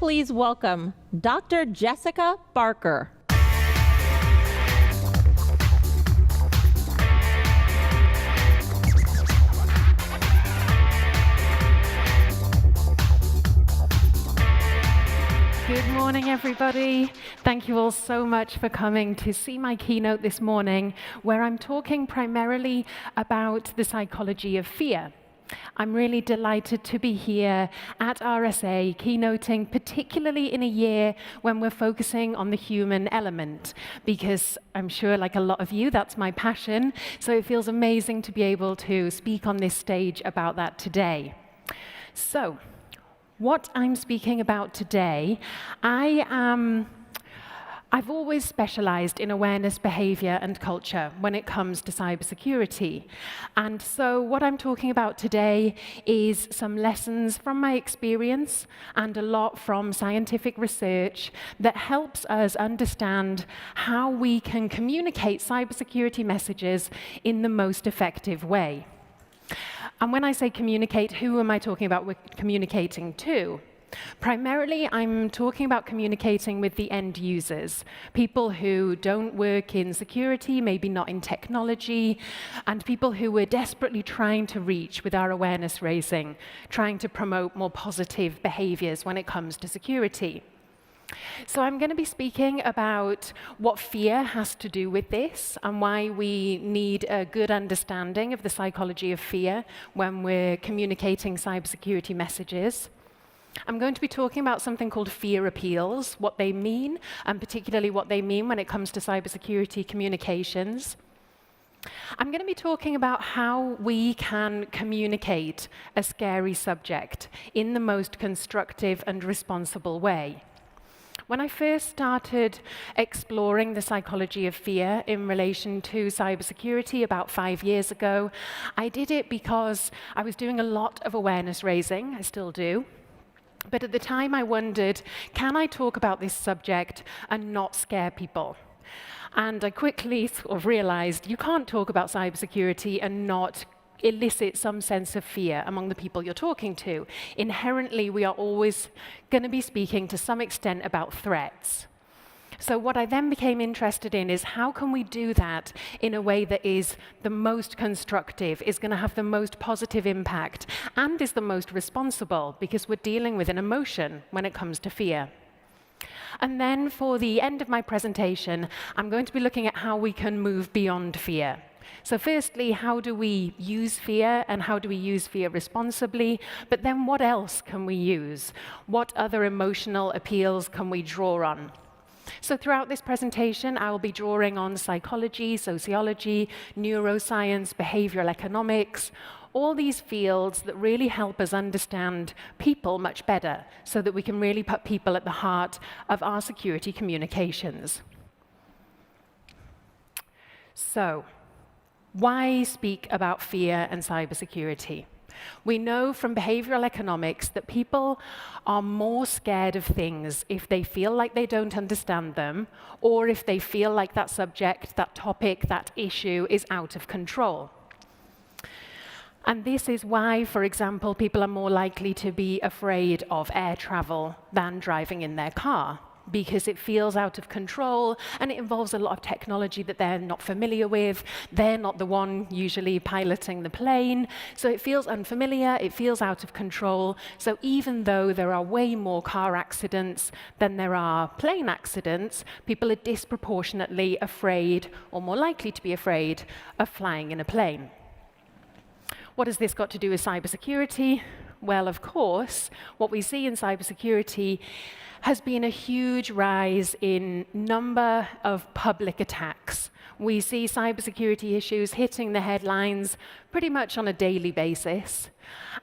please welcome Dr. Jessica Barker. Good morning, everybody. Thank you all so much for coming to see my keynote this morning, where I'm talking primarily about the psychology of fear. I'm really delighted to be here at RSA, keynoting, particularly in a year when we're focusing on the human element, because I'm sure, like a lot of you, that's my passion, so it feels amazing to be able to speak on this stage about that today. So, what I'm speaking about today, I've always specialized in awareness, behavior, and culture when it comes to cybersecurity. And so what I'm talking about today is some lessons from my experience and a lot from scientific research that helps us understand how we can communicate cybersecurity messages in the most effective way. And when I say communicate, who am I talking about we're communicating to? Primarily, I'm talking about communicating with the end users, people who don't work in security, maybe not in technology, and people who we're desperately trying to reach with our awareness raising, trying to promote more positive behaviors when it comes to security. So I'm going to be speaking about what fear has to do with this and why we need a good understanding of the psychology of fear when we're communicating cybersecurity messages. I'm going to be talking about something called fear appeals, what they mean, and particularly what they mean when it comes to cybersecurity communications. I'm going to be talking about how we can communicate a scary subject in the most constructive and responsible way. When I first started exploring the psychology of fear in relation to cybersecurity about 5 years ago, I did it because I was doing a lot of awareness raising, I still do. But at the time I wondered, can I talk about this subject and not scare people? And I quickly sort of realized you can't talk about cybersecurity and not elicit some sense of fear among the people you're talking to. Inherently, we are always going to be speaking to some extent about threats. So what I then became interested in is how can we do that in a way that is the most constructive, is going to have the most positive impact, and is the most responsible, because we're dealing with an emotion when it comes to fear. And then for the end of my presentation, I'm going to be looking at how we can move beyond fear. So firstly, how do we use fear, and how do we use fear responsibly? But then what else can we use? What other emotional appeals can we draw on? So throughout this presentation, I will be drawing on psychology, sociology, neuroscience, behavioral economics, all these fields that really help us understand people much better so that we can really put people at the heart of our security communications. So, why speak about fear and cybersecurity? We know from behavioral economics that people are more scared of things if they feel like they don't understand them, or if they feel like that subject, that topic, that issue is out of control. And this is why, for example, people are more likely to be afraid of air travel than driving in their car, because it feels out of control and it involves a lot of technology that they're not familiar with. They're not the one usually piloting the plane, so it feels unfamiliar, it feels out of control. So even though there are way more car accidents than there are plane accidents, people are disproportionately afraid, or more likely to be afraid, of flying in a plane. What has this got to do with cybersecurity? Well, of course, what we see in cybersecurity has been a huge rise in number of public attacks. We see cybersecurity issues hitting the headlines pretty much on a daily basis.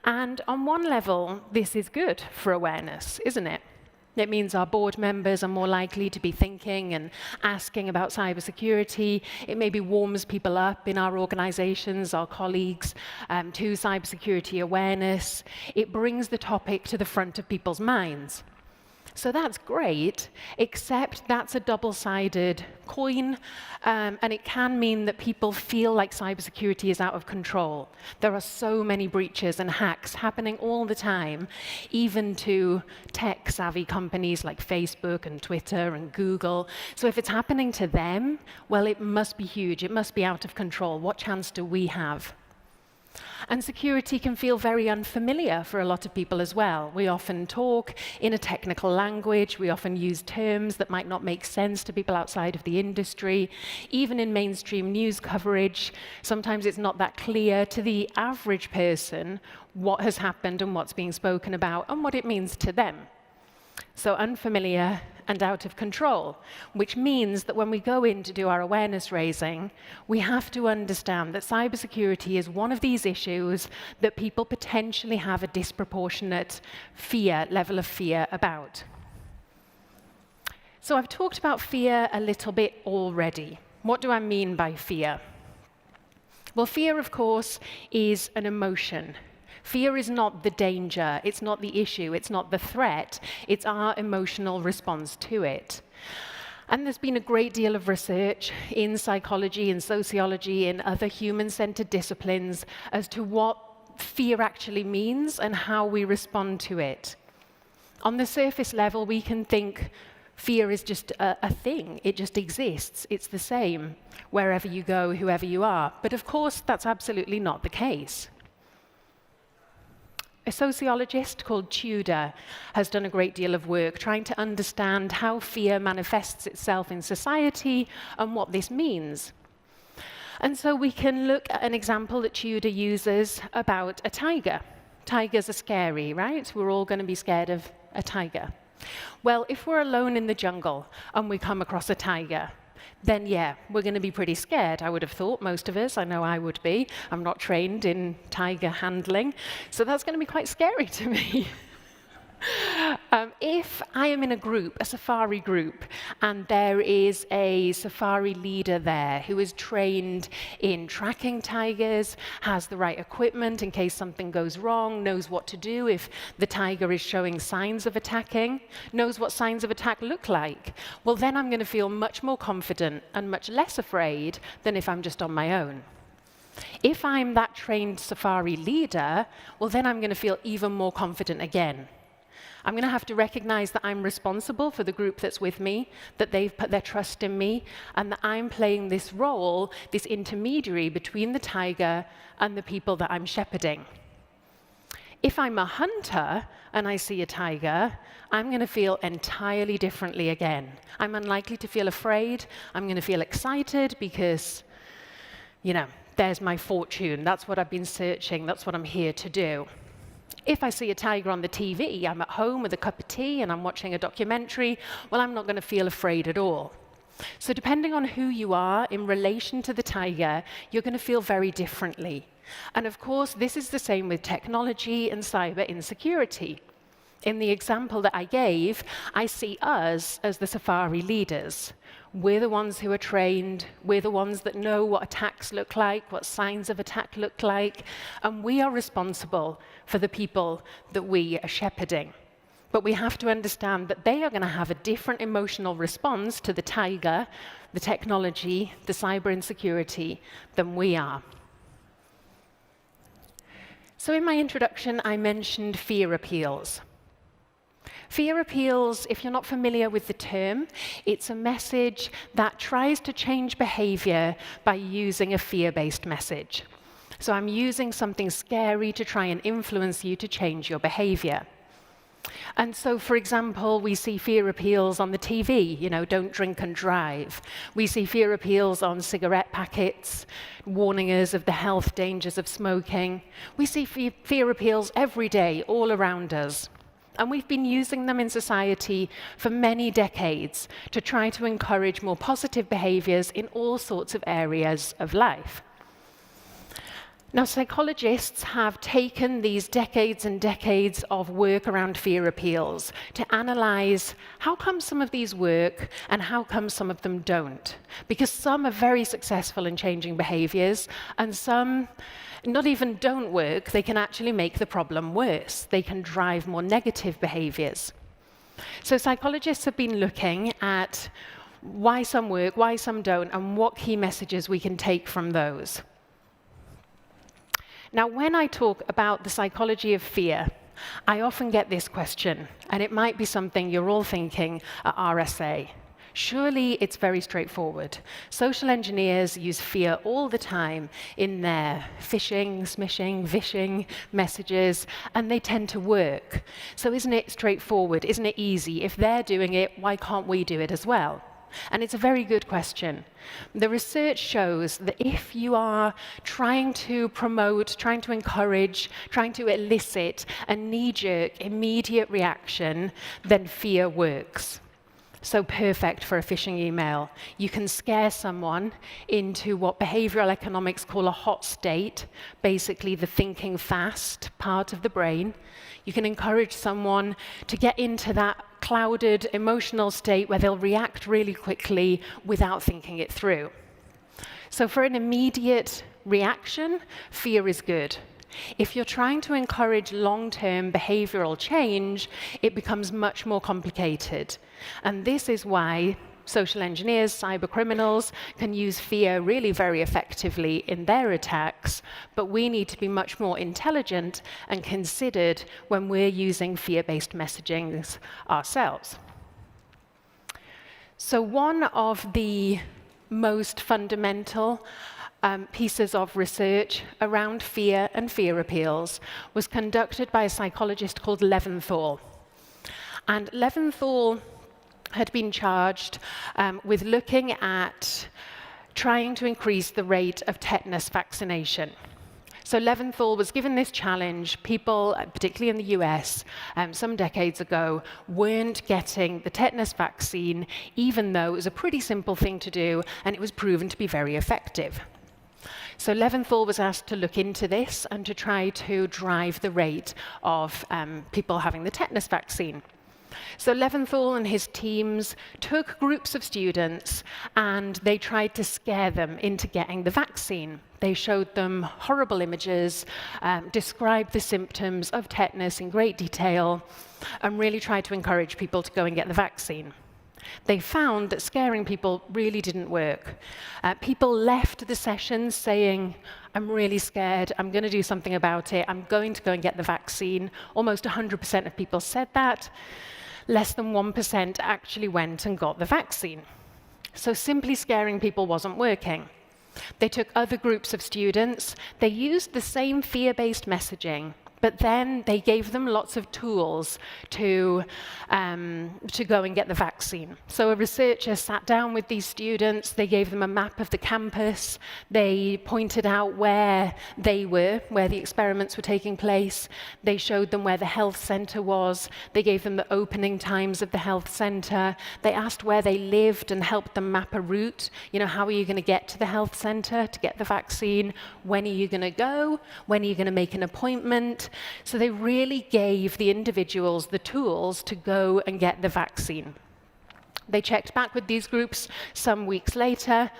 And on one level, this is good for awareness, isn't it? It means our board members are more likely to be thinking and asking about cybersecurity. It maybe warms people up in our organizations, our colleagues, to cybersecurity awareness. It brings the topic to the front of people's minds. So that's great, except that's a double-sided coin, and it can mean that people feel like cybersecurity is out of control. There are so many breaches and hacks happening all the time, even to tech-savvy companies like Facebook and Twitter and Google. So if it's happening to them, well, it must be huge. It must be out of control. What chance do we have? And security can feel very unfamiliar for a lot of people as well. We often talk in a technical language. We often use terms that might not make sense to people outside of the industry. Even in mainstream news coverage, sometimes it's not that clear to the average person what has happened and what's being spoken about and what it means to them. So unfamiliar and out of control, which means that when we go in to do our awareness raising, we have to understand that cybersecurity is one of these issues that people potentially have a disproportionate level of fear about. So I've talked about fear a little bit already. What do I mean by fear? Well, fear, of course, is an emotion. Fear is not the danger, it's not the issue, it's not the threat, it's our emotional response to it. And there's been a great deal of research in psychology, in sociology, in other human-centered disciplines as to what fear actually means and how we respond to it. On the surface level, we can think fear is just a thing, it just exists, it's the same wherever you go, whoever you are. But of course, that's absolutely not the case. A sociologist called Tudor has done a great deal of work trying to understand how fear manifests itself in society and what this means. And so we can look at an example that Tudor uses about a tiger. Tigers are scary, right? We're all going to be scared of a tiger. Well, if we're alone in the jungle and we come across a tiger, then yeah, we're going to be pretty scared, I would have thought, most of us. I know I would be. I'm not trained in tiger handling, so that's going to be quite scary to me. If I am in a group, a safari group, and there is a safari leader there who is trained in tracking tigers, has the right equipment in case something goes wrong, knows what to do if the tiger is showing signs of attacking, knows what signs of attack look like, well, then I'm going to feel much more confident and much less afraid than if I'm just on my own. If I'm that trained safari leader, well, then I'm going to feel even more confident again. I'm going to have to recognize that I'm responsible for the group that's with me, that they've put their trust in me, and that I'm playing this role, this intermediary between the tiger and the people that I'm shepherding. If I'm a hunter and I see a tiger, I'm going to feel entirely differently again. I'm unlikely to feel afraid. I'm going to feel excited because, there's my fortune. That's what I've been searching. That's what I'm here to do. If I see a tiger on the TV, I'm at home with a cup of tea and I'm watching a documentary, well, I'm not going to feel afraid at all. So depending on who you are in relation to the tiger, you're going to feel very differently. And of course, this is the same with technology and cyber insecurity. In the example that I gave, I see us as the safari leaders. We're the ones who are trained, we're the ones that know what attacks look like, what signs of attack look like, and we are responsible for the people that we are shepherding. But we have to understand that they are going to have a different emotional response to the tiger, the technology, the cyber insecurity than we are. So in my introduction, I mentioned fear appeals. Fear appeals, if you're not familiar with the term, it's a message that tries to change behavior by using a fear-based message. So I'm using something scary to try and influence you to change your behavior. And so, for example, we see fear appeals on the TV, don't drink and drive. We see fear appeals on cigarette packets, warning us of the health dangers of smoking. We see fear appeals every day, all around us. And we've been using them in society for many decades to try to encourage more positive behaviors in all sorts of areas of life. Now, psychologists have taken these decades and decades of work around fear appeals to analyze how come some of these work and how come some of them don't. Because some are very successful in changing behaviors, and some not even don't work, they can actually make the problem worse. They can drive more negative behaviors. So psychologists have been looking at why some work, why some don't, and what key messages we can take from those. Now, when I talk about the psychology of fear, I often get this question, and it might be something you're all thinking at RSA. Surely it's very straightforward. Social engineers use fear all the time in their phishing, smishing, vishing messages, and they tend to work. So isn't it straightforward? Isn't it easy? If they're doing it, why can't we do it as well? And it's a very good question. The research shows that if you are trying to promote, trying to encourage, trying to elicit a knee-jerk, immediate reaction, then fear works. So perfect for a phishing email. You can scare someone into what behavioral economics call a hot state, basically the thinking fast part of the brain. You can encourage someone to get into that clouded emotional state where they'll react really quickly without thinking it through. So for an immediate reaction, fear is good. If you're trying to encourage long-term behavioral change, it becomes much more complicated. And this is why social engineers, cyber criminals, can use fear really very effectively in their attacks, but we need to be much more intelligent and considered when we're using fear-based messaging ourselves. So one of the most fundamental pieces of research around fear and fear appeals was conducted by a psychologist called Leventhal. And Leventhal had been charged with looking at trying to increase the rate of tetanus vaccination. So Leventhal was given this challenge. People, particularly in the US, some decades ago, weren't getting the tetanus vaccine, even though it was a pretty simple thing to do, and it was proven to be very effective. So Leventhal was asked to look into this and to try to drive the rate of people having the tetanus vaccine. So Leventhal and his teams took groups of students and they tried to scare them into getting the vaccine. They showed them horrible images, described the symptoms of tetanus in great detail, and really tried to encourage people to go and get the vaccine. They found that scaring people really didn't work. People left the sessions saying, I'm really scared, I'm going to do something about it, I'm going to go and get the vaccine. Almost 100% of people said that. Less than 1% actually went and got the vaccine. So simply scaring people wasn't working. They took other groups of students, they used the same fear-based messaging, but then they gave them lots of tools to go and get the vaccine. So a researcher sat down with these students, they gave them a map of the campus, they pointed out where they were, where the experiments were taking place, they showed them where the health center was, they gave them the opening times of the health center, they asked where they lived and helped them map a route. You know, how are you going to get to the health center to get the vaccine? When are you going to go? When are you going to make an appointment? So they really gave the individuals the tools to go and get the vaccine. They checked back with these groups some weeks later,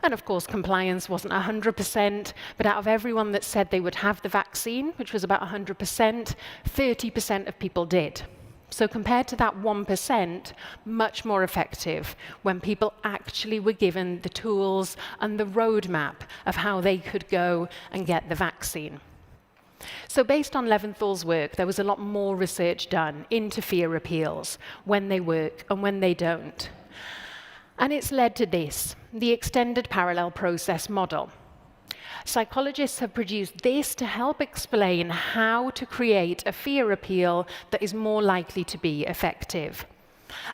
and of course compliance wasn't 100%, but out of everyone that said they would have the vaccine, which was about 100%, 30% of people did. So compared to that 1%, much more effective when people actually were given the tools and the roadmap of how they could go and get the vaccine. So based on Leventhal's work, there was a lot more research done into fear appeals, when they work and when they don't. And it's led to this, the extended parallel process model. Psychologists have produced this to help explain how to create a fear appeal that is more likely to be effective.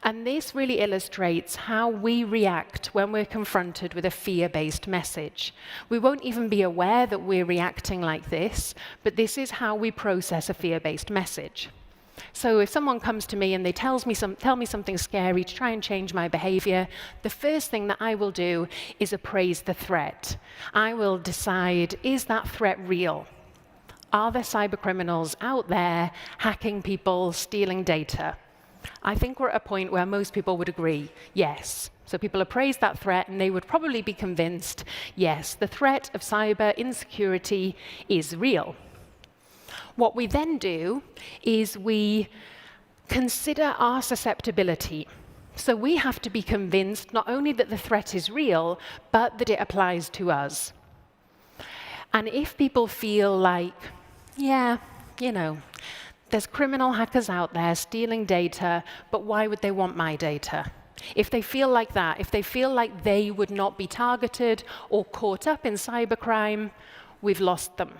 And this really illustrates how we react when we're confronted with a fear-based message. We won't even be aware that we're reacting like this, but this is how we process a fear-based message. So if someone comes to me and they tell me something scary to try and change my behavior, the first thing that I will do is appraise the threat. I will decide, is that threat real? Are there cyber criminals out there hacking people, stealing data? I think we're at a point where most people would agree, yes. So people appraise that threat and they would probably be convinced, yes, the threat of cyber insecurity is real. What we then do is we consider our susceptibility. So we have to be convinced not only that the threat is real, but that it applies to us. And if people feel like, yeah, there's criminal hackers out there stealing data, but why would they want my data? If they feel like that, if they feel like they would not be targeted or caught up in cybercrime, we've lost them.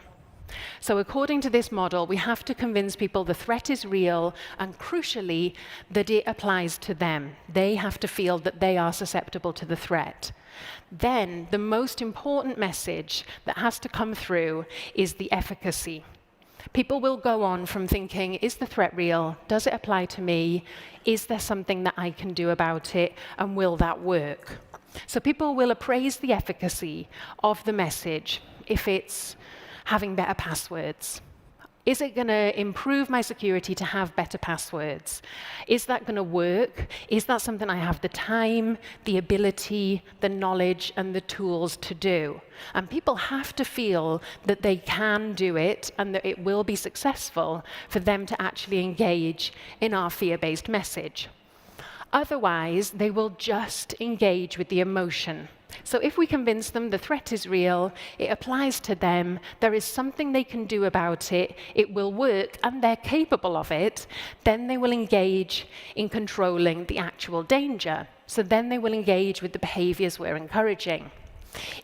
So according to this model, we have to convince people the threat is real and, crucially, that it applies to them. They have to feel that they are susceptible to the threat. Then the most important message that has to come through is the efficacy. People will go on from thinking, is the threat real? Does it apply to me? Is there something that I can do about it? And will that work? So people will appraise the efficacy of the message if it's having better passwords. Is it going to improve my security to have better passwords? Is that going to work? Is that something I have the time, the ability, the knowledge, and the tools to do? And people have to feel that they can do it and that it will be successful for them to actually engage in our fear-based message. Otherwise, they will just engage with the emotion. So if we convince them the threat is real, it applies to them, there is something they can do about it, it will work, and they're capable of it, then they will engage in controlling the actual danger. So then they will engage with the behaviors we're encouraging.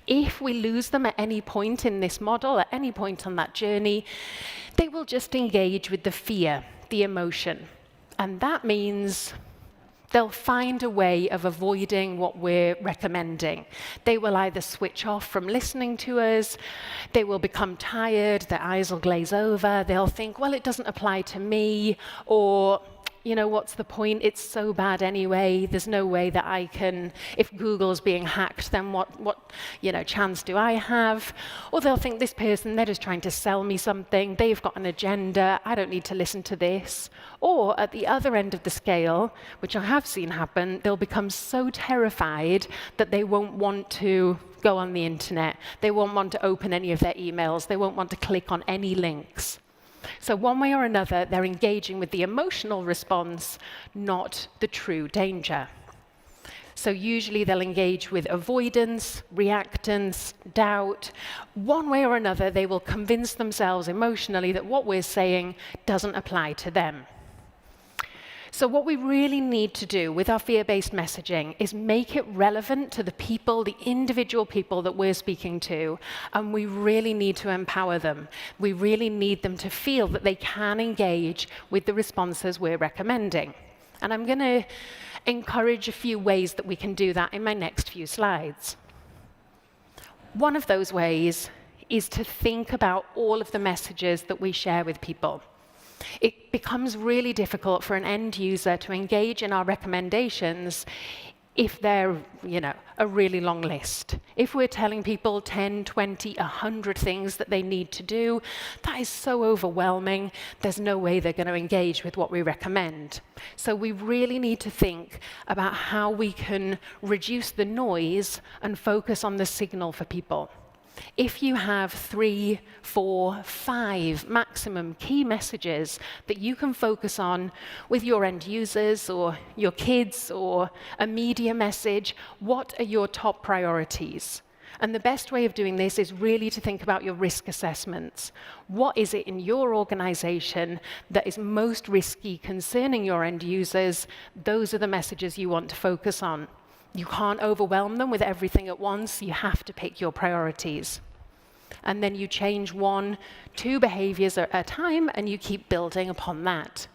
If we lose them at any point in this model, at any point on that journey, they will just engage with the fear, the emotion. And that means they'll find a way of avoiding what we're recommending. They will either switch off from listening to us, they will become tired, their eyes will glaze over, they'll think, well, it doesn't apply to me, or, what's the point? It's so bad anyway. There's no way that I can, if Google's being hacked, then what chance do I have? Or they'll think this person, they're just trying to sell me something. They've got an agenda. I don't need to listen to this. Or at the other end of the scale, which I have seen happen, they'll become so terrified that they won't want to go on the internet. They won't want to open any of their emails. They won't want to click on any links. So one way or another, they're engaging with the emotional response, not the true danger. So usually they'll engage with avoidance, reactance, doubt. One way or another, they will convince themselves emotionally that what we're saying doesn't apply to them. So what we really need to do with our fear-based messaging is make it relevant to the people, the individual people that we're speaking to, and we really need to empower them. We really need them to feel that they can engage with the responses we're recommending. And I'm going to encourage a few ways that we can do that in my next few slides. One of those ways is to think about all of the messages that we share with people. It becomes really difficult for an end user to engage in our recommendations if they're, a really long list. If we're telling people 10, 20, 100 things that they need to do, that is so overwhelming, there's no way they're going to engage with what we recommend. So we really need to think about how we can reduce the noise and focus on the signal for people. If you have 3, 4, 5 maximum key messages that you can focus on with your end users or your kids or a media message, what are your top priorities? And the best way of doing this is really to think about your risk assessments. What is it in your organization that is most risky concerning your end users? Those are the messages you want to focus on. You can't overwhelm them with everything at once. You have to pick your priorities. And then you change 1, 2 behaviors at a time, and you keep building upon that.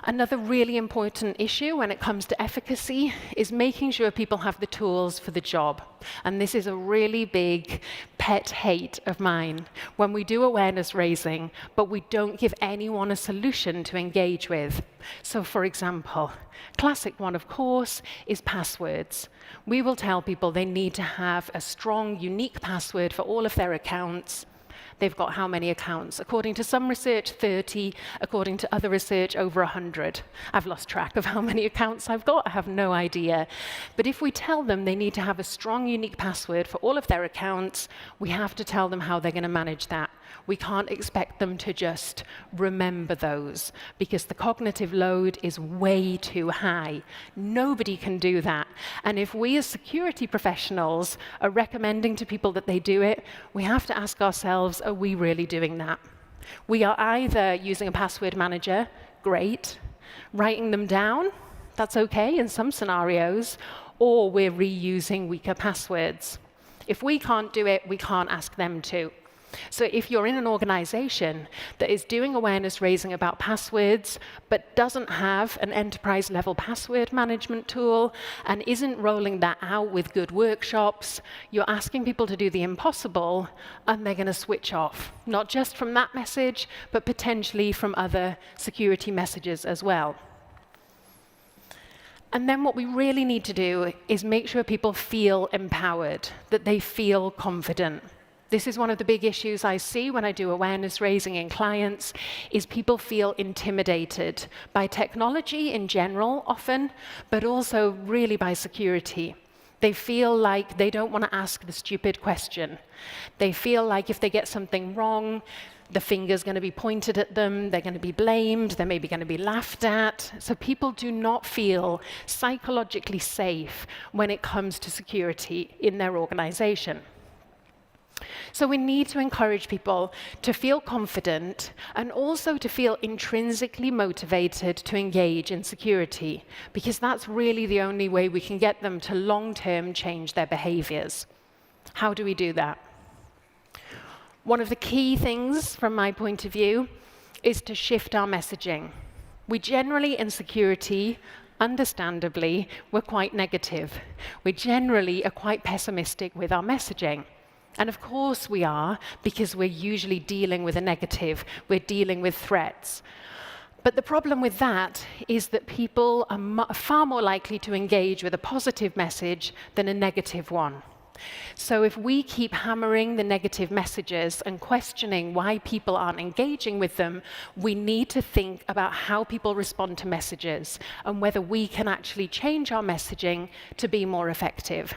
Another really important issue when it comes to efficacy is making sure people have the tools for the job. And this is a really big pet hate of mine. When we do awareness raising, but we don't give anyone a solution to engage with. So for example, classic one, of course, is passwords. We will tell people they need to have a strong, unique password for all of their accounts. they've got how many accounts. According to some research, 30. According to other research, over 100. I've lost track of how many accounts I've got. I have no idea. But if we tell them they need to have a strong, unique password for all of their accounts, we have to tell them how they're going to manage that. We can't expect them to just remember those, because the cognitive load is way too high. Nobody can do that. And if we as security professionals are recommending to people that they do it, we have to ask ourselves, are we really doing that? We are either using a password manager, great, writing them down, that's okay in some scenarios, or we're reusing weaker passwords. If we can't do it, we can't ask them to. So if you're in an organization that is doing awareness raising about passwords, but doesn't have an enterprise-level password management tool and isn't rolling that out with good workshops, you're asking people to do the impossible, and they're going to switch off, not just from that message, but potentially from other security messages as well. And then what we really need to do is make sure people feel empowered, that they feel confident. This is one of the big issues I see when I do awareness raising in clients, is people feel intimidated by technology in general often, but also really by security. They feel like they don't want to ask the stupid question. They feel like if they get something wrong, the finger's going to be pointed at them, they're going to be blamed, they're maybe going to be laughed at. So people do not feel psychologically safe when it comes to security in their organization. So we need to encourage people to feel confident and also to feel intrinsically motivated to engage in security, because that's really the only way we can get them to long-term change their behaviors. How do we do that? One of the key things, from my point of view, is to shift our messaging. We generally, in security, understandably, we're quite negative. We generally are quite pessimistic with our messaging. And of course we are, because we're usually dealing with a negative. We're dealing with threats. But the problem with that is that people are far more likely to engage with a positive message than a negative one. So if we keep hammering the negative messages and questioning why people aren't engaging with them, we need to think about how people respond to messages and whether we can actually change our messaging to be more effective.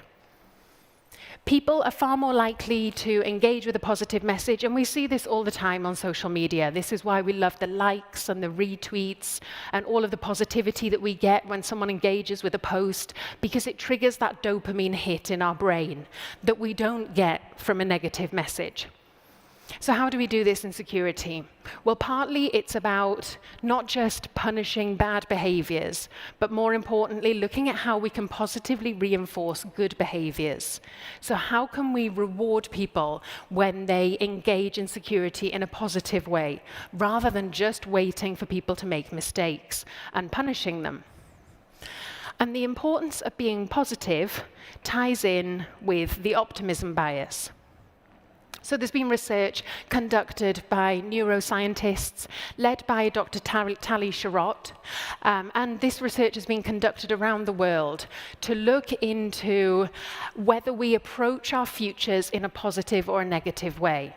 People are far more likely to engage with a positive message, and we see this all the time on social media. This is why we love the likes and the retweets and all of the positivity that we get when someone engages with a post, because it triggers that dopamine hit in our brain that we don't get from a negative message. So how do we do this in security? Well, partly it's about not just punishing bad behaviors, but more importantly, looking at how we can positively reinforce good behaviors. So how can we reward people when they engage in security in a positive way, rather than just waiting for people to make mistakes and punishing them? And the importance of being positive ties in with the optimism bias. So there's been research conducted by neuroscientists led by Dr. Tali Sharot, and this research has been conducted around the world to look into whether we approach our futures in a positive or a negative way.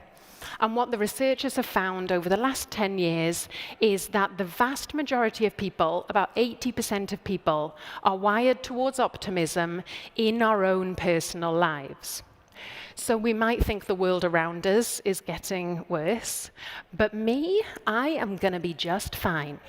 And what the researchers have found over the last 10 years is that the vast majority of people, about 80% of people, are wired towards optimism in our own personal lives. So we might think the world around us is getting worse, but me, I am going to be just fine.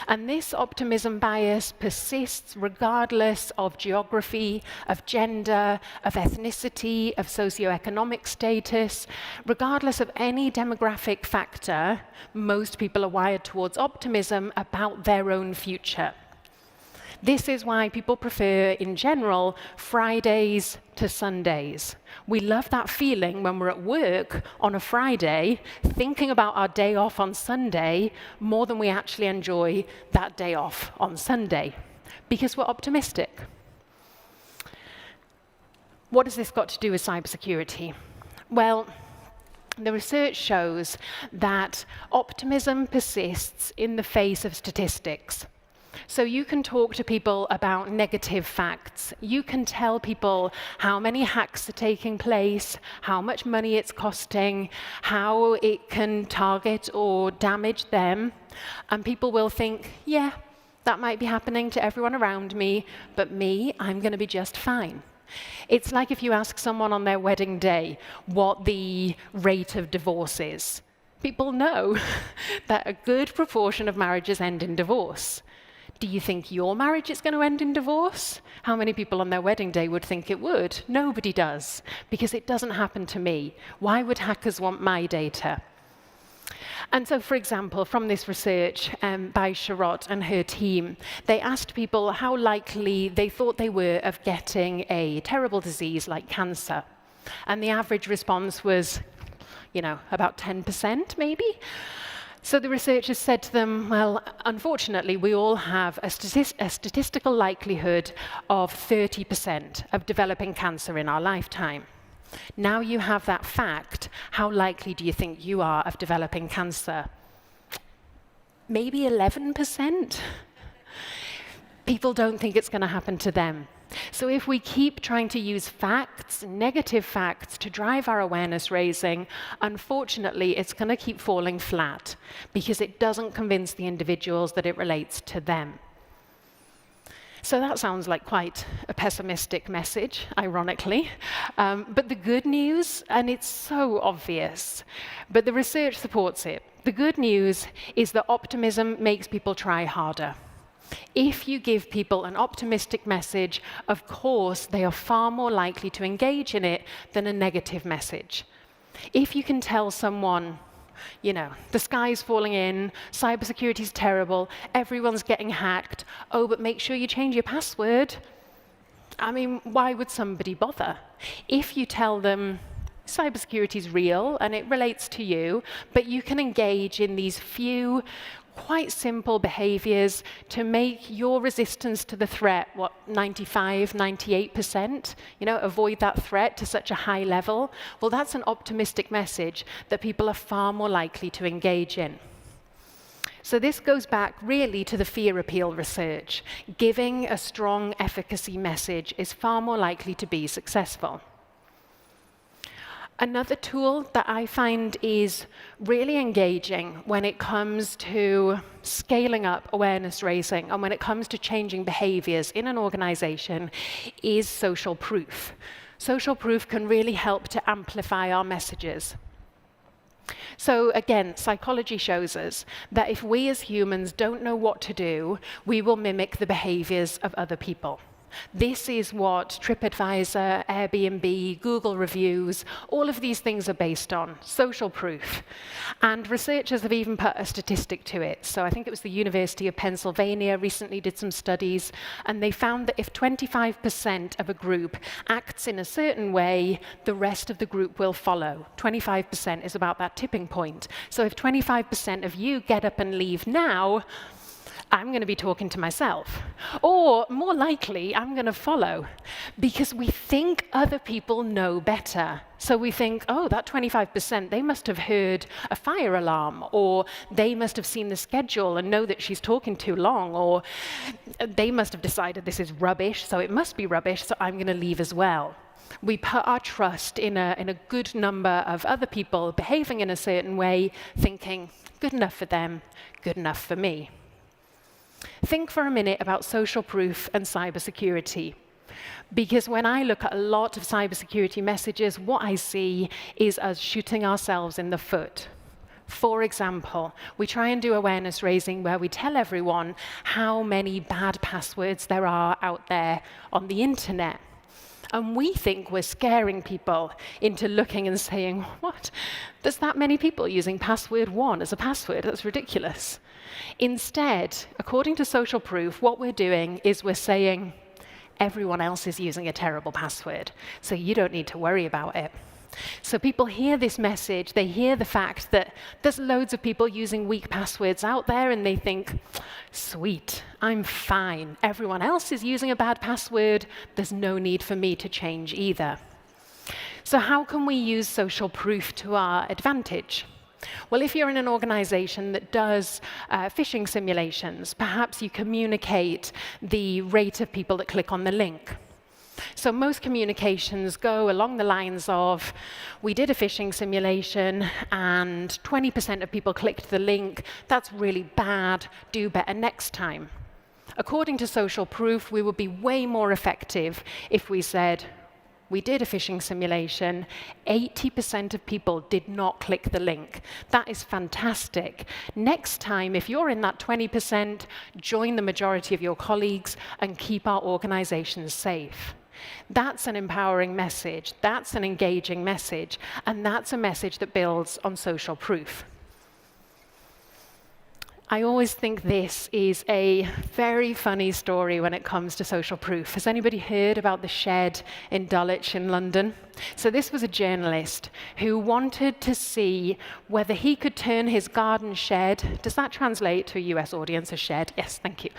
And this optimism bias persists regardless of geography, of gender, of ethnicity, of socioeconomic status. Regardless of any demographic factor, most people are wired towards optimism about their own future. This is why people prefer, in general, Fridays to Sundays. We love that feeling when we're at work on a Friday, thinking about our day off on Sunday, more than we actually enjoy that day off on Sunday, because we're optimistic. What has this got to do with cybersecurity? Well, the research shows that optimism persists in the face of statistics. So you can talk to people about negative facts. You can tell people how many hacks are taking place, how much money it's costing, how it can target or damage them. And people will think, yeah, that might be happening to everyone around me, but me, I'm going to be just fine. It's like if you ask someone on their wedding day what the rate of divorce is. People know that a good proportion of marriages end in divorce. Do you think your marriage is going to end in divorce? How many people on their wedding day would think it would? Nobody does, because it doesn't happen to me. Why would hackers want my data? And so, for example, from this research by Sharot and her team, they asked people how likely they thought they were of getting a terrible disease like cancer. And the average response was, about 10% maybe. So the researchers said to them, well, unfortunately, we all have a statistical likelihood of 30% of developing cancer in our lifetime. Now you have that fact, how likely do you think you are of developing cancer? Maybe 11%? People don't think it's going to happen to them. So if we keep trying to use facts, negative facts, to drive our awareness raising, unfortunately, it's going to keep falling flat because it doesn't convince the individuals that it relates to them. So that sounds like quite a pessimistic message, ironically. But the good news, and it's so obvious, but the research supports it. The good news is that optimism makes people try harder. If you give people an optimistic message, of course, they are far more likely to engage in it than a negative message. If you can tell someone, the sky's falling in, cybersecurity's terrible, everyone's getting hacked, oh, but make sure you change your password. I mean, why would somebody bother? If you tell them cybersecurity's real and it relates to you, but you can engage in these few quite simple behaviors to make your resistance to the threat, 95, 98%, avoid that threat to such a high level, well, that's an optimistic message that people are far more likely to engage in. So this goes back really to the fear appeal research. Giving a strong efficacy message is far more likely to be successful. Another tool that I find is really engaging when it comes to scaling up awareness raising and when it comes to changing behaviors in an organization is social proof. Social proof can really help to amplify our messages. So again, psychology shows us that if we as humans don't know what to do, we will mimic the behaviors of other people. This is what TripAdvisor, Airbnb, Google reviews, all of these things are based on, social proof. And researchers have even put a statistic to it. So I think it was the University of Pennsylvania recently did some studies, and they found that if 25% of a group acts in a certain way, the rest of the group will follow. 25% is about that tipping point. So if 25% of you get up and leave now, I'm going to be talking to myself. Or, more likely, I'm going to follow. Because we think other people know better. So we think, oh, that 25%, they must have heard a fire alarm, or they must have seen the schedule and know that she's talking too long, or they must have decided this is rubbish, so it must be rubbish, so I'm going to leave as well. We put our trust in a good number of other people behaving in a certain way, thinking, good enough for them, good enough for me. Think for a minute about social proof and cybersecurity. Because when I look at a lot of cybersecurity messages, what I see is us shooting ourselves in the foot. For example, we try and do awareness raising where we tell everyone how many bad passwords there are out there on the internet. And we think we're scaring people into looking and saying, what? There's that many people using password 1 as a password? That's ridiculous. Instead, according to social proof, what we're doing is we're saying, everyone else is using a terrible password, so you don't need to worry about it. So people hear this message, they hear the fact that there's loads of people using weak passwords out there, and they think, sweet, I'm fine. Everyone else is using a bad password. There's no need for me to change either. So how can we use social proof to our advantage? Well, if you're in an organization that does phishing simulations, perhaps you communicate the rate of people that click on the link. So most communications go along the lines of, we did a phishing simulation and 20% of people clicked the link. That's really bad. Do better next time. According to social proof, we would be way more effective if we said, we did a phishing simulation, 80% of people did not click the link. That is fantastic. Next time, if you're in that 20%, join the majority of your colleagues and keep our organizations safe. That's an empowering message, that's an engaging message, and that's a message that builds on social proof. I always think this is a very funny story when it comes to social proof. Has anybody heard about the shed in Dulwich in London? So this was a journalist who wanted to see whether he could turn his garden shed, does that translate to a US audience, a shed? Yes, thank you.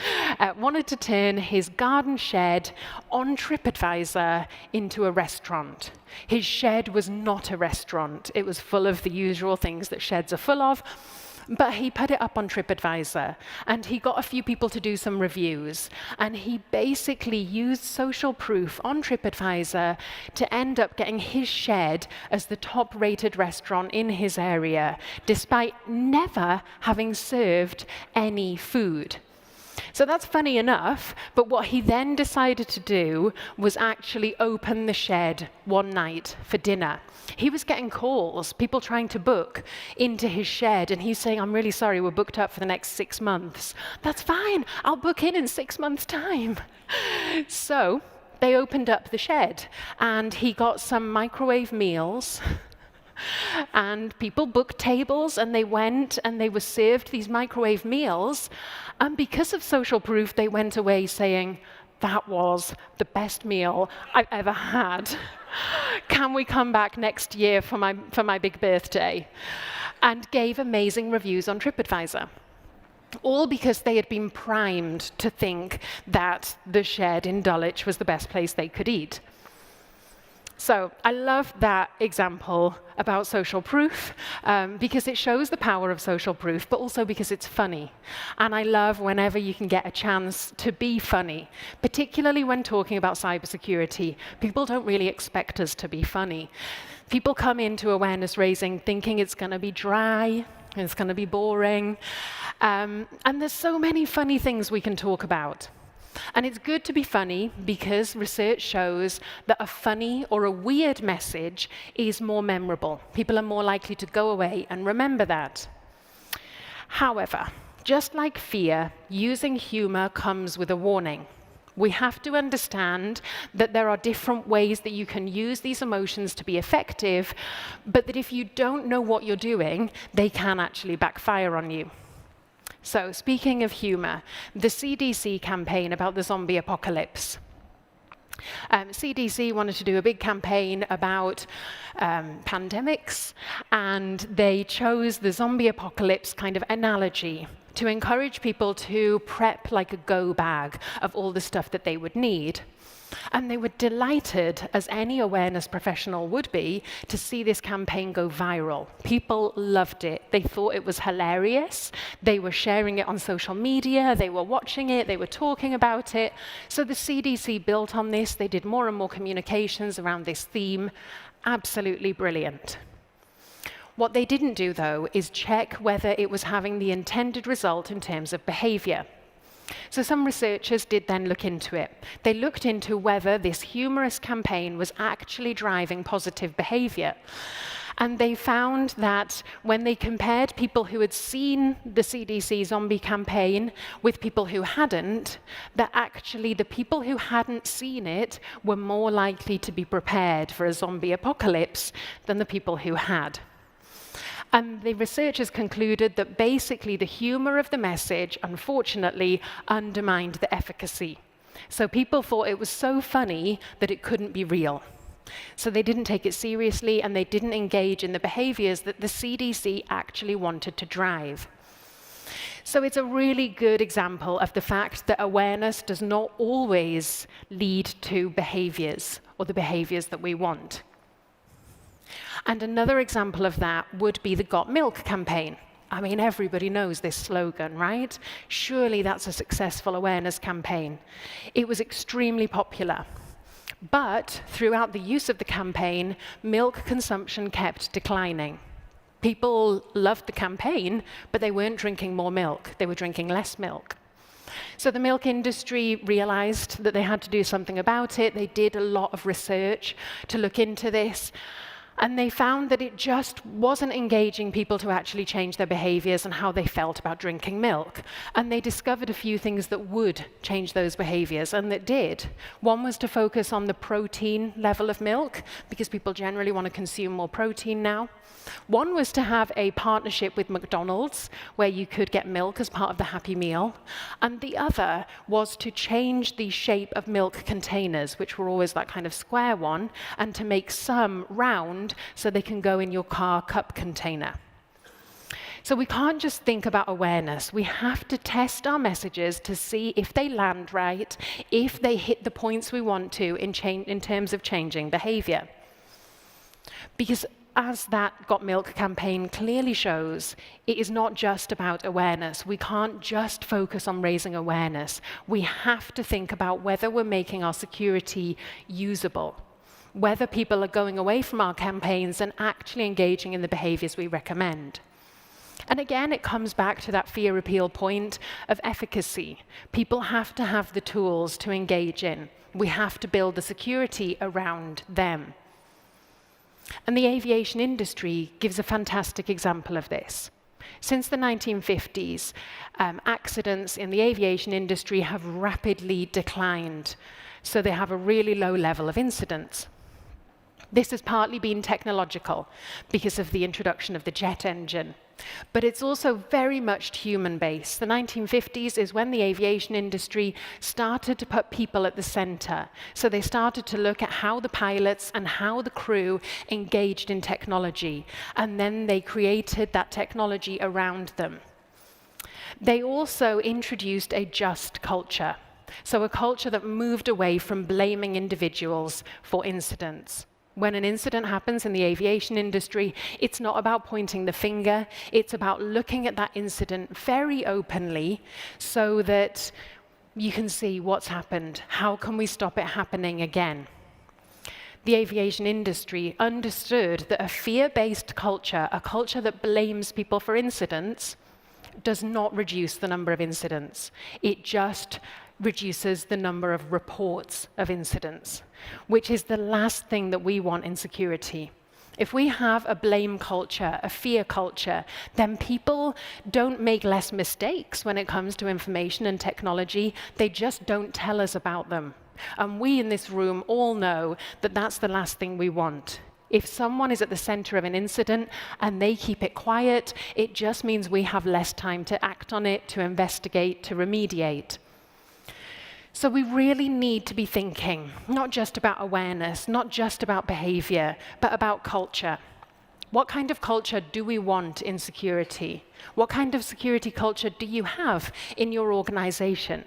Wanted to turn his garden shed on TripAdvisor into a restaurant. His shed was not a restaurant. It was full of the usual things that sheds are full of. But he put it up on TripAdvisor, and he got a few people to do some reviews. And he basically used social proof on TripAdvisor to end up getting his shed as the top-rated restaurant in his area, despite never having served any food. So that's funny enough, but what he then decided to do was actually open the shed one night for dinner. He was getting calls, people trying to book into his shed, and he's saying, I'm really sorry, we're booked up for the next 6 months. That's fine, I'll book in 6 months' time. So they opened up the shed, and he got some microwave meals, and people booked tables, and they went and they were served these microwave meals. And because of social proof, they went away saying, that was the best meal I've ever had. Can we come back next year for my big birthday? And gave amazing reviews on TripAdvisor. All because they had been primed to think that the shed in Dulwich was the best place they could eat. So I love that example about social proof because it shows the power of social proof, but also because it's funny. And I love whenever you can get a chance to be funny, particularly when talking about cybersecurity. People don't really expect us to be funny. People come into awareness raising thinking it's going to be dry, it's going to be boring, and there's so many funny things we can talk about. And it's good to be funny because research shows that a funny or a weird message is more memorable. People are more likely to go away and remember that. However, just like fear, using humor comes with a warning. We have to understand that there are different ways that you can use these emotions to be effective, but that if you don't know what you're doing, they can actually backfire on you. So, speaking of humor, the CDC campaign about the zombie apocalypse. CDC wanted to do a big campaign about pandemics, and they chose the zombie apocalypse kind of analogy to encourage people to prep like a go bag of all the stuff that they would need. And they were delighted, as any awareness professional would be, to see this campaign go viral. People loved it. They thought it was hilarious. They were sharing it on social media. They were watching it. They were talking about it. So the CDC built on this. They did more and more communications around this theme. Absolutely brilliant. What they didn't do, though, is check whether it was having the intended result in terms of behavior. So some researchers did then look into it. They looked into whether this humorous campaign was actually driving positive behavior. And they found that when they compared people who had seen the CDC zombie campaign with people who hadn't, that actually the people who hadn't seen it were more likely to be prepared for a zombie apocalypse than the people who had. And the researchers concluded that basically the humor of the message, unfortunately, undermined the efficacy. So people thought it was so funny that it couldn't be real. So they didn't take it seriously, and they didn't engage in the behaviors that the CDC actually wanted to drive. So it's a really good example of the fact that awareness does not always lead to behaviors or the behaviors that we want. And another example of that would be the Got Milk campaign. I mean, everybody knows this slogan, right? Surely that's a successful awareness campaign. It was extremely popular. But throughout the use of the campaign, milk consumption kept declining. People loved the campaign, but they weren't drinking more milk. They were drinking less milk. So the milk industry realized that they had to do something about it. They did a lot of research to look into this. And they found that it just wasn't engaging people to actually change their behaviors and how they felt about drinking milk. And they discovered a few things that would change those behaviors, and that did. One was to focus on the protein level of milk, because people generally want to consume more protein now. One was to have a partnership with McDonald's, where you could get milk as part of the Happy Meal. And the other was to change the shape of milk containers, which were always that kind of square one, and to make some round so they can go in your car cup container. So we can't just think about awareness. We have to test our messages to see if they land right, if they hit the points we want to in terms of changing behavior. Because as that Got Milk campaign clearly shows, it is not just about awareness. We can't just focus on raising awareness. We have to think about whether we're making our security usable, whether people are going away from our campaigns and actually engaging in the behaviors we recommend. And again, it comes back to that fear appeal point of efficacy. People have to have the tools to engage in. We have to build the security around them. And the aviation industry gives a fantastic example of this. Since the 1950s, accidents in the aviation industry have rapidly declined, so they have a really low level of incidents. This has partly been technological because of the introduction of the jet engine, but it's also very much human-based. The 1950s is when the aviation industry started to put people at the center. So they started to look at how the pilots and how the crew engaged in technology, and then they created that technology around them. They also introduced a just culture, so a culture that moved away from blaming individuals for incidents. When an incident happens in the aviation industry, it's not about pointing the finger, it's about looking at that incident very openly so that you can see what's happened. How can we stop it happening again? The aviation industry understood that a fear-based culture, a culture that blames people for incidents, does not reduce the number of incidents. It just reduces the number of reports of incidents, which is the last thing that we want in security. If we have a blame culture, a fear culture, then people don't make less mistakes when it comes to information and technology. They just don't tell us about them. And we in this room all know that that's the last thing we want. If someone is at the center of an incident and they keep it quiet, it just means we have less time to act on it, to investigate, to remediate. So we really need to be thinking, not just about awareness, not just about behavior, but about culture. What kind of culture do we want in security? What kind of security culture do you have in your organization?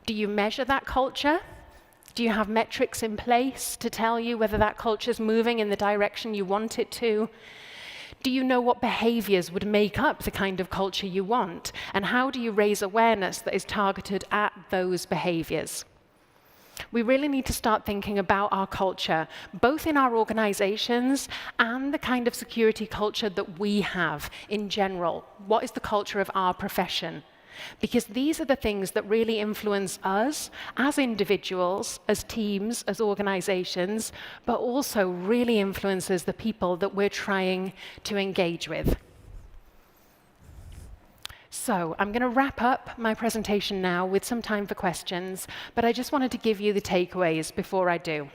Do you measure that culture? Do you have metrics in place to tell you whether that culture is moving in the direction you want it to? Do you know what behaviors would make up the kind of culture you want? And how do you raise awareness that is targeted at those behaviors? We really need to start thinking about our culture, both in our organizations and the kind of security culture that we have in general. What is the culture of our profession? Because these are the things that really influence us as individuals, as teams, as organizations, but also really influences the people that we're trying to engage with. So I'm going to wrap up my presentation now with some time for questions, but I just wanted to give you the takeaways before I do.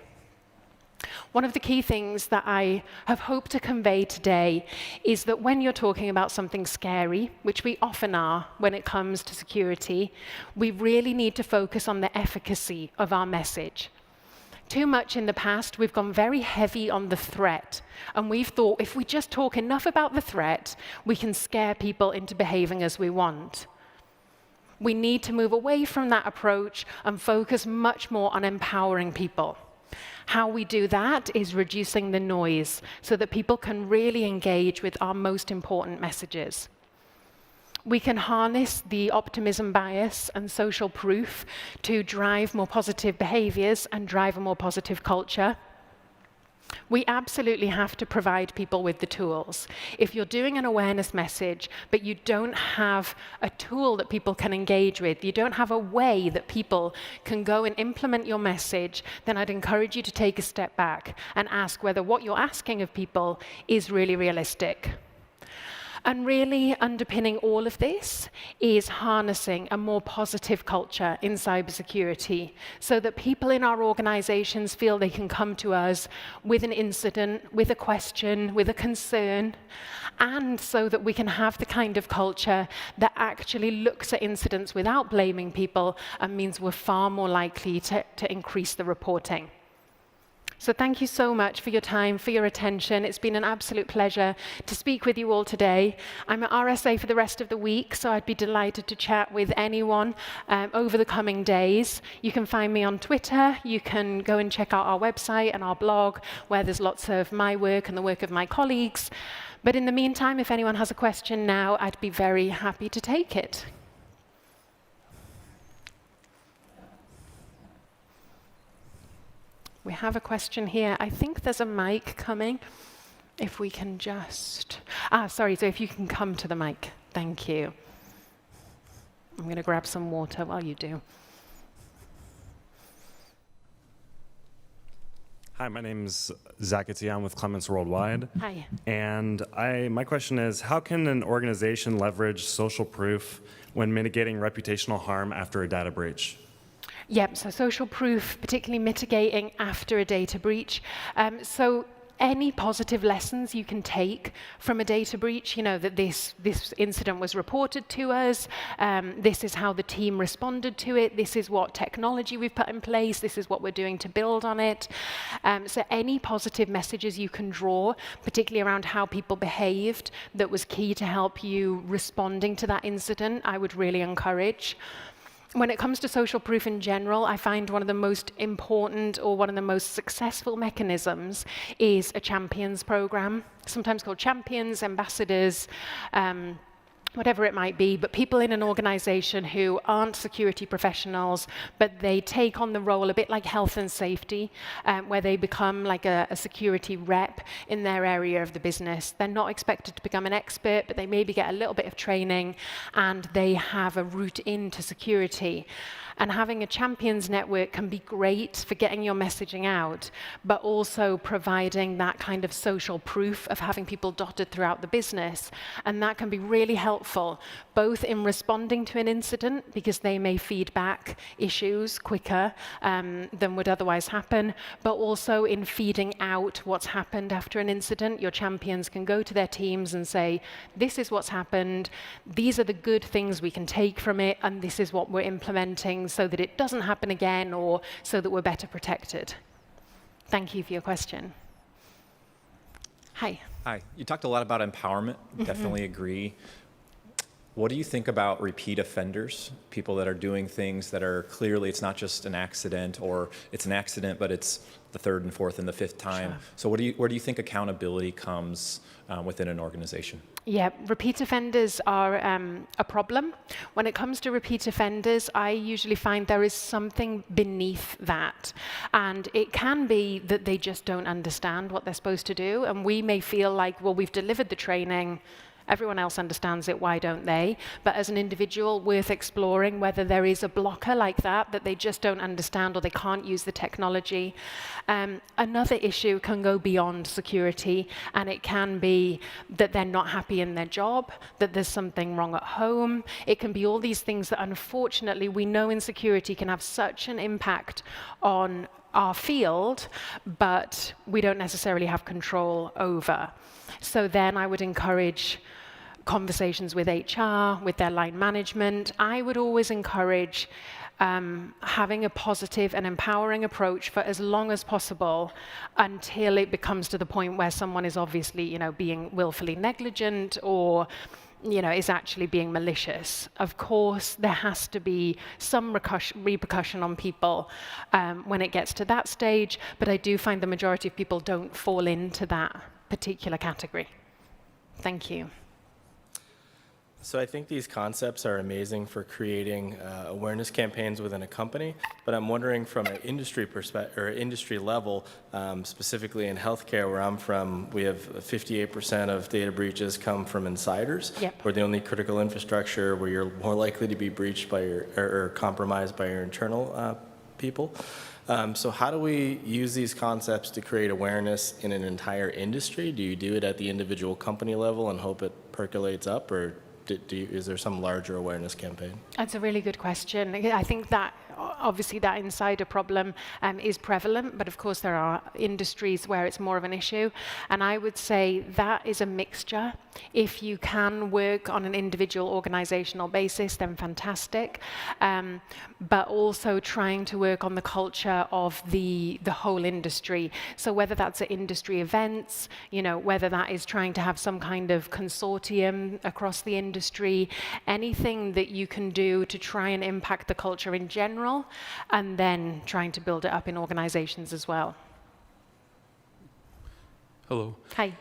One of the key things that I have hoped to convey today is that when you're talking about something scary, which we often are when it comes to security, we really need to focus on the efficacy of our message. Too much in the past, we've gone very heavy on the threat, and we've thought if we just talk enough about the threat, we can scare people into behaving as we want. We need to move away from that approach and focus much more on empowering people. How we do that is reducing the noise so that people can really engage with our most important messages. We can harness the optimism bias and social proof to drive more positive behaviors and drive a more positive culture. We absolutely have to provide people with the tools. If you're doing an awareness message, but you don't have a tool that people can engage with, you don't have a way that people can go and implement your message, then I'd encourage you to take a step back and ask whether what you're asking of people is really realistic. And really underpinning all of this is harnessing a more positive culture in cybersecurity so that people in our organizations feel they can come to us with an incident, with a question, with a concern, and so that we can have the kind of culture that actually looks at incidents without blaming people and means we're far more likely to increase the reporting. So thank you so much for your time, for your attention. It's been an absolute pleasure to speak with you all today. I'm at RSA for the rest of the week, so I'd be delighted to chat with anyone over the coming days. You can find me on Twitter. You can go and check out our website and our blog, where there's lots of my work and the work of my colleagues. But in the meantime, if anyone has a question now, I'd be very happy to take it. We have a question here. I think there's a mic coming. If we can just... sorry, so if you can come to the mic. Thank you. I'm going to grab some water while you do. Hi, my name's Zach Etienne with Clements Worldwide. Hi. And my question is, how can an organization leverage social proof when mitigating reputational harm after a data breach? Yep, so social proof, particularly mitigating after a data breach. So any positive lessons you can take from a data breach, that this incident was reported to us, this is how the team responded to it, this is what technology we've put in place, this is what we're doing to build on it. So any positive messages you can draw, particularly around how people behaved, that was key to help you responding to that incident, I would really encourage. When it comes to social proof in general, I find one of the most important or one of the most successful mechanisms is a champions program, sometimes called champions, ambassadors, whatever it might be, but people in an organization who aren't security professionals, but they take on the role a bit like health and safety, where they become like a security rep in their area of the business. They're not expected to become an expert, but they maybe get a little bit of training, and they have a route into security. And having a champions network can be great for getting your messaging out, but also providing that kind of social proof of having people dotted throughout the business. And that can be really helpful, both in responding to an incident, because they may feed back issues quicker than would otherwise happen, but also in feeding out what's happened after an incident. Your champions can go to their teams and say, this is what's happened, these are the good things we can take from it, and this is what we're implementing so that it doesn't happen again, or so that we're better protected. Thank you for your question. Hi. Hi. You talked a lot about empowerment. Definitely agree. What do you think about repeat offenders, people that are doing things that are clearly, it's not just an accident, or it's an accident, but it's the third and fourth and the fifth time. Sure. So where do you think accountability comes within an organization? Yeah, repeat offenders are a problem. When it comes to repeat offenders, I usually find there is something beneath that. And it can be that they just don't understand what they're supposed to do. And we may feel like, well, we've delivered the training, everyone else understands it, why don't they? But as an individual, worth exploring whether there is a blocker like that they just don't understand, or they can't use the technology. Another issue can go beyond security, and it can be that they're not happy in their job, that there's something wrong at home. It can be all these things that unfortunately we know in security can have such an impact on our field, but we don't necessarily have control over. So then I would encourage conversations with HR, with their line management. I would always encourage having a positive and empowering approach for as long as possible until it becomes to the point where someone is obviously, being willfully negligent or is actually being malicious. Of course, there has to be some repercussion on people when it gets to that stage, but I do find the majority of people don't fall into that particular category. Thank you. So I think these concepts are amazing for creating awareness campaigns within a company, but I'm wondering from an industry perspective or industry level, specifically in healthcare where I'm from, we have 58% of data breaches come from insiders. Yep. We're the only critical infrastructure where you're more likely to be breached by your or compromised by your internal people. So how do we use these concepts to create awareness in an entire industry? Do you do it at the individual company level and hope it percolates up, or is there some larger awareness campaign? That's a really good question. I think that obviously that insider problem is prevalent, but of course there are industries where it's more of an issue. And I would say that is a mixture. If you can work on an individual organizational basis, then fantastic. But also trying to work on the culture of the whole industry. So whether that's at industry events, whether that is trying to have some kind of consortium across the industry, anything that you can do to try and impact the culture in general, and then trying to build it up in organizations as well. Hello. Hi.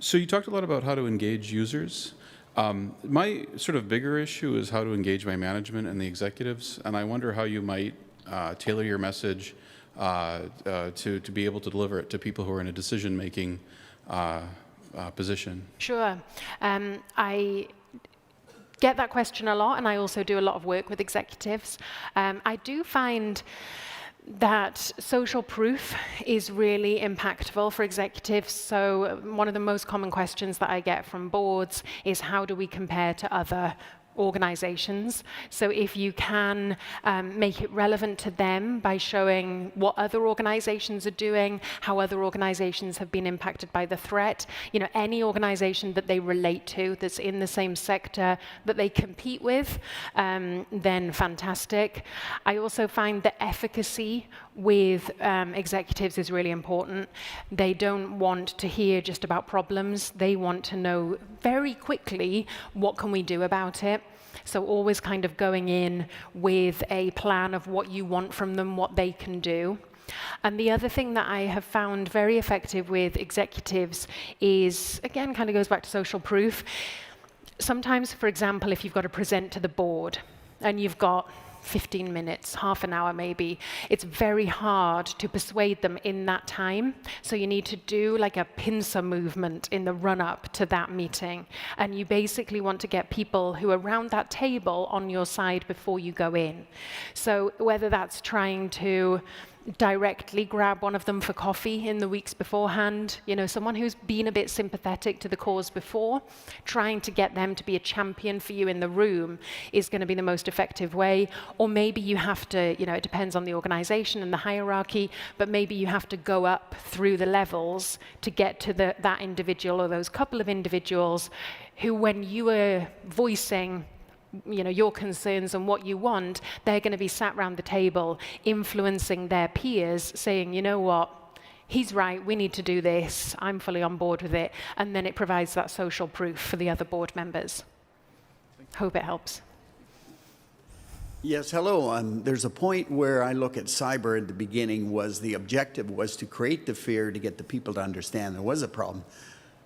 So you talked a lot about how to engage users. My sort of bigger issue is how to engage my management and the executives, and I wonder how you might tailor your message to be able to deliver it to people who are in a decision-making position. Sure. I get that question a lot, and I also do a lot of work with executives. I do find that social proof is really impactful for executives. So one of the most common questions that I get from boards is, how do we compare to other organizations? So if you can make it relevant to them by showing what other organizations are doing, how other organizations have been impacted by the threat, any organization that they relate to that's in the same sector that they compete with, then fantastic. I also find that efficacy with executives is really important. They don't want to hear just about problems. They want to know very quickly, what can we do about it? So always kind of going in with a plan of what you want from them, what they can do. And the other thing that I have found very effective with executives is, again, kind of goes back to social proof. Sometimes, for example, if you've got to present to the board and you've got 15 minutes, half an hour maybe, it's very hard to persuade them in that time. So you need to do like a pincer movement in the run-up to that meeting. And you basically want to get people who are around that table on your side before you go in. So whether that's trying to directly grab one of them for coffee in the weeks beforehand, someone who's been a bit sympathetic to the cause before, trying to get them to be a champion for you in the room is going to be the most effective way. Or maybe you have to, it depends on the organization and the hierarchy, but maybe you have to go up through the levels to get to that individual or those couple of individuals who, when you are voicing your concerns and what you want, they're going to be sat around the table influencing their peers, saying, you know what, he's right, we need to do this, I'm fully on board with it. And then it provides that social proof for the other board members. Hope it helps. Yes, hello. There's a point where I look at cyber at the beginning was the objective was to create the fear to get the people to understand there was a problem.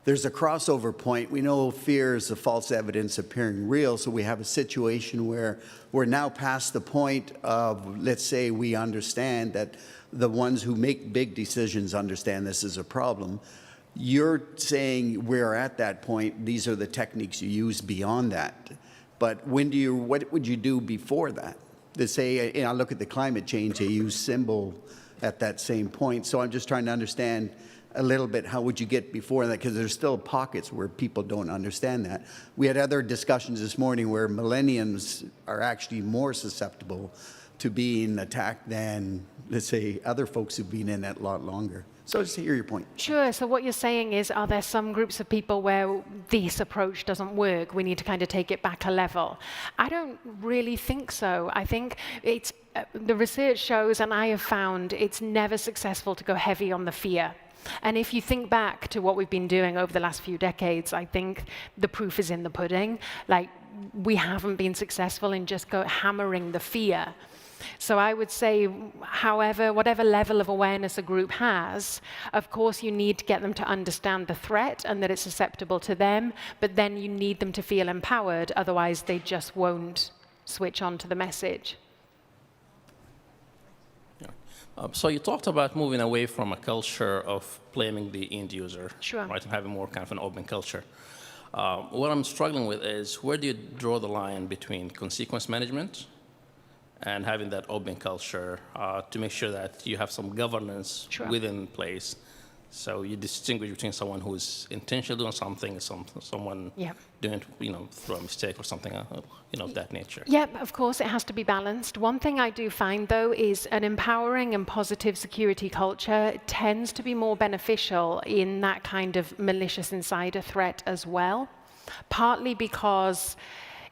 There's a crossover point. We know fear is the false evidence appearing real, so we have a situation where we're now past the point of, let's say we understand that the ones who make big decisions understand this is a problem. You're saying we're at that point, these are the techniques you use beyond that. But what would you do before that? To say, I look at the climate change, they use symbol at that same point. So I'm just trying to understand a little bit, how would you get before that? Because there's still pockets where people don't understand that. We had other discussions this morning where millennials are actually more susceptible to being attacked than, let's say, other folks who've been in it a lot longer. So just to hear your point. Sure. So what you're saying is, are there some groups of people where this approach doesn't work? We need to kind of take it back a level. I don't really think so. I think it's the research shows, and I have found it's never successful to go heavy on the fear. And if you think back to what we've been doing over the last few decades, I think the proof is in the pudding. Like, we haven't been successful in just hammering the fear. So I would say, however, whatever level of awareness a group has, of course you need to get them to understand the threat and that it's susceptible to them, but then you need them to feel empowered, otherwise they just won't switch on to the message. So you talked about moving away from a culture of blaming the end user, Sure. right, and having more kind of an open culture. What I'm struggling with is, where do you draw the line between consequence management and having that open culture to make sure that you have some governance Sure. within place, so you distinguish between someone who's intentionally doing something and someone Yeah. doing it, through a mistake or something, of that nature. Yeah, of course, it has to be balanced. One thing I do find, though, is an empowering and positive security culture tends to be more beneficial in that kind of malicious insider threat as well, partly because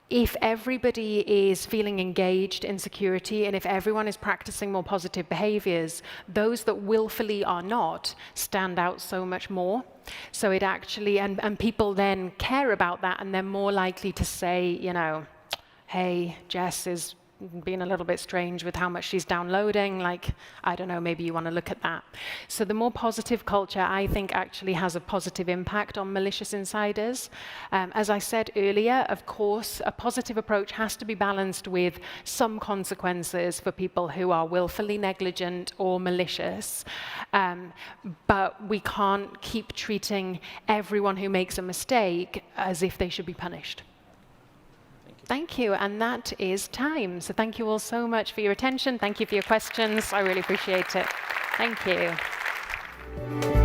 if everybody is feeling engaged in security and if everyone is practicing more positive behaviors, those that willfully are not stand out so much more. So it actually, and people then care about that, and they're more likely to say, hey, Jess is being a little bit strange with how much she's downloading, like, I don't know, maybe you want to look at that. So the more positive culture, I think, actually has a positive impact on malicious insiders. As I said earlier, of course, a positive approach has to be balanced with some consequences for people who are willfully negligent or malicious. But we can't keep treating everyone who makes a mistake as if they should be punished. Thank you, and that is time. So thank you all so much for your attention. Thank you for your questions. I really appreciate it. Thank you.